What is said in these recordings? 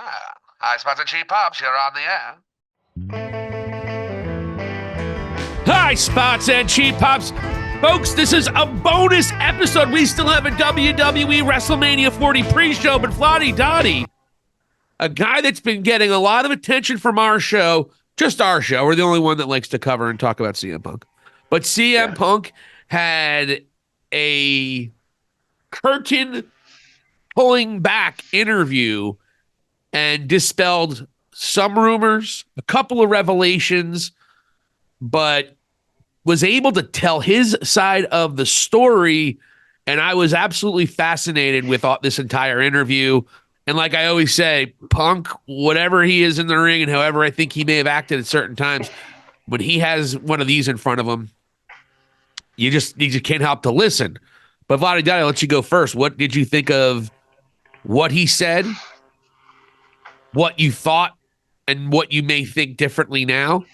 Hi, Spots and Cheap Pops, you're on the air. Hi, Spots and Cheap Pops. Folks, this is a bonus episode. We still have a WWE WrestleMania 40 pre-show, but Flotty Dottie, a guy that's been getting a lot of attention from our show, just our show. We're the only one that likes to cover and talk about CM Punk. But CM Punk had a curtain pulling back interview and dispelled some rumors, a couple of revelations, but was able to tell his side of the story. And I was absolutely fascinated with this entire interview. And like I always say, Punk, whatever he is in the ring and however I think he may have acted at certain times, when he has one of these in front of him, you just can't help to listen. But Vladi, I'll let you go first. What did you think of what he said, what you thought, and what you may think differently now?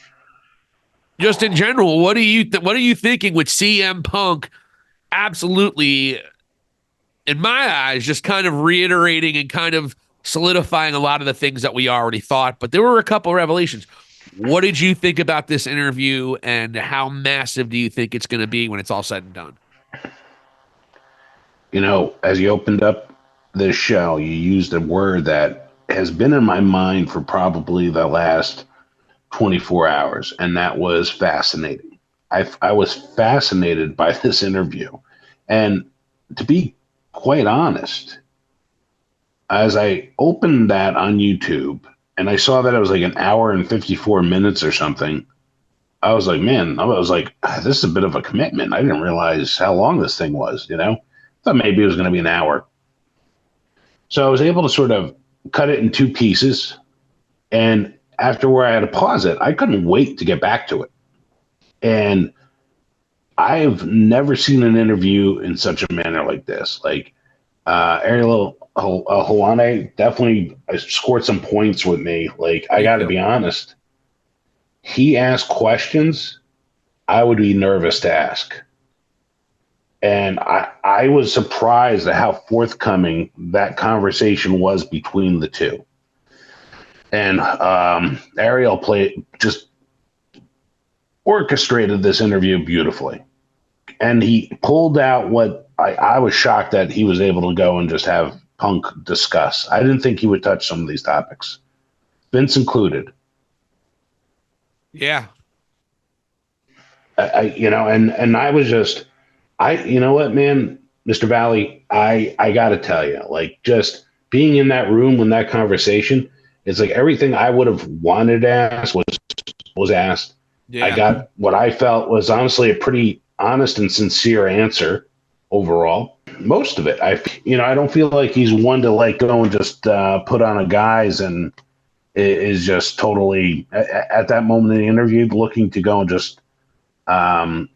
Just in general, what are you thinking with CM Punk absolutely, in my eyes, just kind of reiterating and kind of solidifying a lot of the things that we already thought, but there were a couple of revelations. What did you think about this interview, and how massive do you think it's going to be when it's all said and done? You know, as you opened up this show, you used a word that has been in my mind for probably the last 24 hours, and that was fascinating. I was fascinated by this interview. And to be quite honest, as I opened that on YouTube and I saw that it was like an hour and 54 minutes or something, I was like, this is a bit of a commitment. I didn't realize how long this thing was, you know? I thought maybe it was going to be an hour. So I was able to sort of cut it in two pieces, and after where I had to pause it, I couldn't wait to get back to it. And I've never seen an interview in such a manner like this. Like, Ariel Helwani definitely scored some points with me. Like, I got to be honest, he asked questions I would be nervous to ask. And I was surprised at how forthcoming that conversation was between the two. And Ariel just orchestrated this interview beautifully. And he pulled out what I was shocked that he was able to go and just have Punk discuss. I didn't think he would touch some of these topics, Vince included. Yeah. And I was just, you know what, man, Mr. Valley, I got to tell you, like, just being in that room when that conversation, it's like everything I would have wanted to ask was asked. Yeah. I got what I felt was honestly a pretty honest and sincere answer overall. Most of it, I don't feel like he's one to like go and just put on a guise and is just totally at that moment in the interview looking to go and just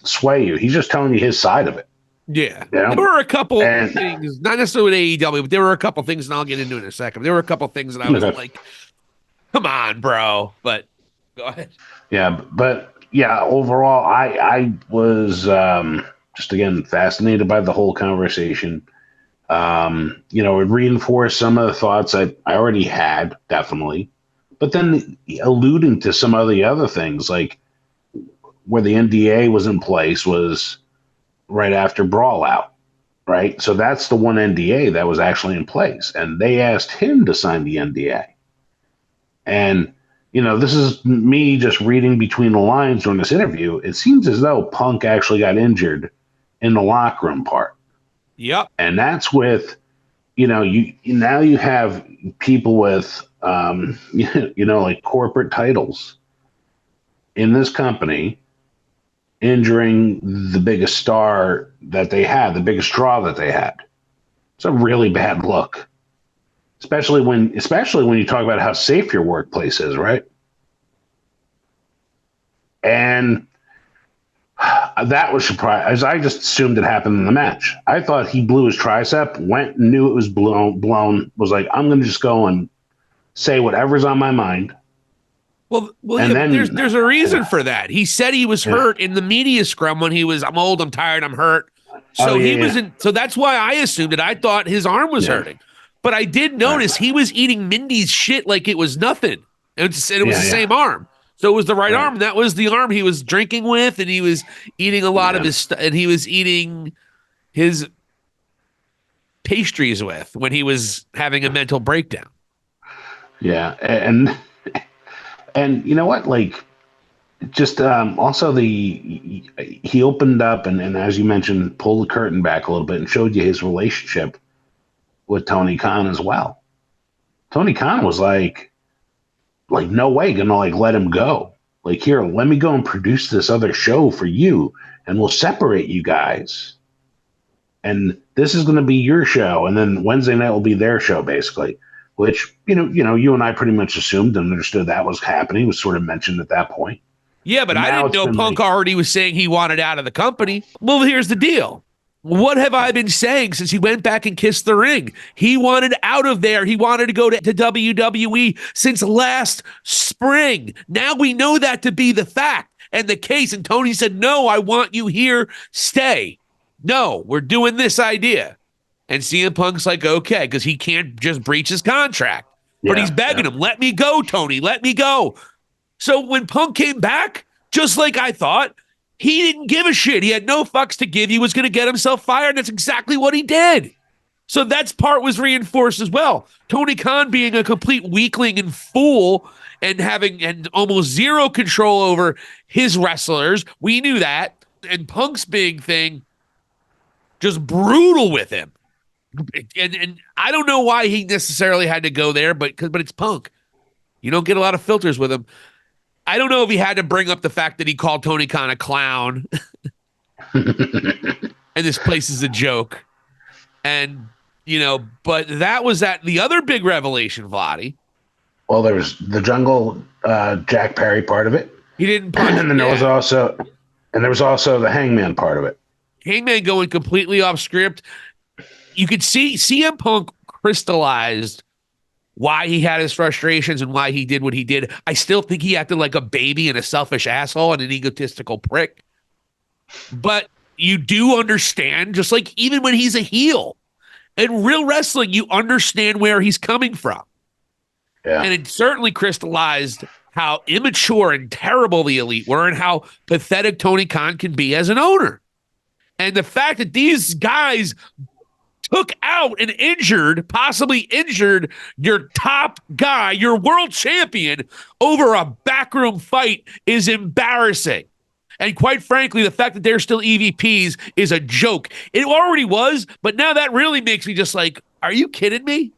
sway you. He's just telling you his side of it. Yeah. You know? There were a couple things, not necessarily with AEW, but there were a couple things, and I'll get into it in a second. There were a couple things that I was like, come on, bro. But go ahead. Yeah, but yeah, overall, I was just, again, fascinated by the whole conversation. It reinforced some of the thoughts I already had, definitely. But then alluding to some of the other things, like where the NDA was in place was right after Brawl Out, right? So that's the one NDA that was actually in place. And they asked him to sign the NDA. And, this is me just reading between the lines during this interview. It seems as though Punk actually got injured in the locker room part. Yep. And that's with, you have people with, like corporate titles in this company injuring the biggest star that they had, the biggest draw that they had. It's a really bad look, especially when you talk about how safe your workplace is, right? And that was surprising. As I just assumed it happened in the match. I thought he blew his tricep, went, knew it was blown, was like, I'm going to just go and say whatever's on my mind. Well, and then, there's a reason for that. He said he was hurt in the media scrum when he was, I'm old, I'm tired, I'm hurt. So he was in. So that's why I assumed it. I thought his arm was hurting. But I did notice he was eating Mindy's shit like it was nothing. It was the same arm. So it was the right arm. That was the arm he was drinking with, and he was eating a lot of his and he was eating his pastries with when he was having a mental breakdown. Yeah, and you know what? Like, just also he opened up and as you mentioned, pulled the curtain back a little bit and showed you his relationship with Tony Khan as well. Tony Khan was like no way gonna like let him go. Like, here, let me go and produce this other show for you, and we'll separate you guys. And this is going to be your show, and then Wednesday night will be their show, basically. Which you know, you and I pretty much assumed and understood that was happening. It was sort of mentioned at that point. Yeah, but I didn't know Punk already was saying he wanted out of the company. Well, here's the deal. What have I been saying since he went back and kissed the ring? He wanted out of there. He wanted to go to WWE since last spring. Now we know that to be the fact and the case. And Tony said, no, I want you here. Stay. No, we're doing this idea. And CM Punk's like, okay, because he can't just breach his contract. But he's begging him, let me go, Tony, let me go. So when Punk came back, just like I thought, he didn't give a shit. He had no fucks to give. He was going to get himself fired, and that's exactly what he did. So that part was reinforced as well. Tony Khan being a complete weakling and fool and having almost zero control over his wrestlers. We knew that. And Punk's big thing, just brutal with him. And I don't know why he necessarily had to go there, but it's Punk. You don't get a lot of filters with him. I don't know if he had to bring up the fact that he called Tony Khan a clown. And this place is a joke. And, but that was the other big revelation, Vladdy. Well, there was the Jungle Jack Perry part of it. He didn't punch. And then there was also the Hangman part of it. Hangman going completely off script. You could see CM Punk crystallized why he had his frustrations and why he did what he did. I still think he acted like a baby and a selfish asshole and an egotistical prick. But you do understand, just like even when he's a heel, in real wrestling, you understand where he's coming from. Yeah. And it certainly crystallized how immature and terrible the Elite were and how pathetic Tony Khan can be as an owner. And the fact that these guys took out and possibly injured your top guy, your world champion, over a backroom fight is embarrassing. And quite frankly, the fact that they're still EVPs is a joke. It already was, but now that really makes me just like, are you kidding me?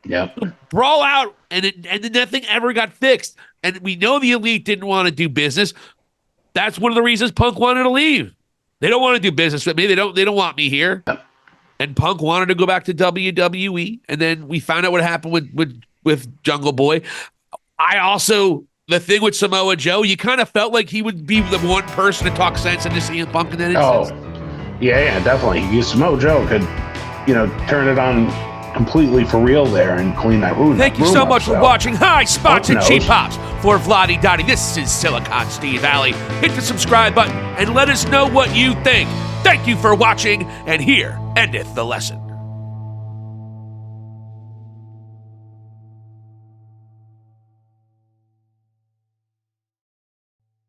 Yeah. Brawl out, and then nothing ever got fixed. And we know the Elite didn't want to do business. That's one of the reasons Punk wanted to leave. They don't want to do business with me. They don't want me here. Yep. And Punk wanted to go back to WWE, and then we found out what happened with Jungle Boy. The thing with Samoa Joe, you kind of felt like he would be the one person to talk sense into CM Punk in that instance. Oh, yeah, definitely. Samoa Joe could, turn it on completely for real there and clean that room. Thank you so much for watching High Spots and Cheap Pops. For Vladdy Dottie, this is Silicon Steve Alley. Hit the subscribe button and let us know what you think. Thank you for watching, and here endeth the lesson.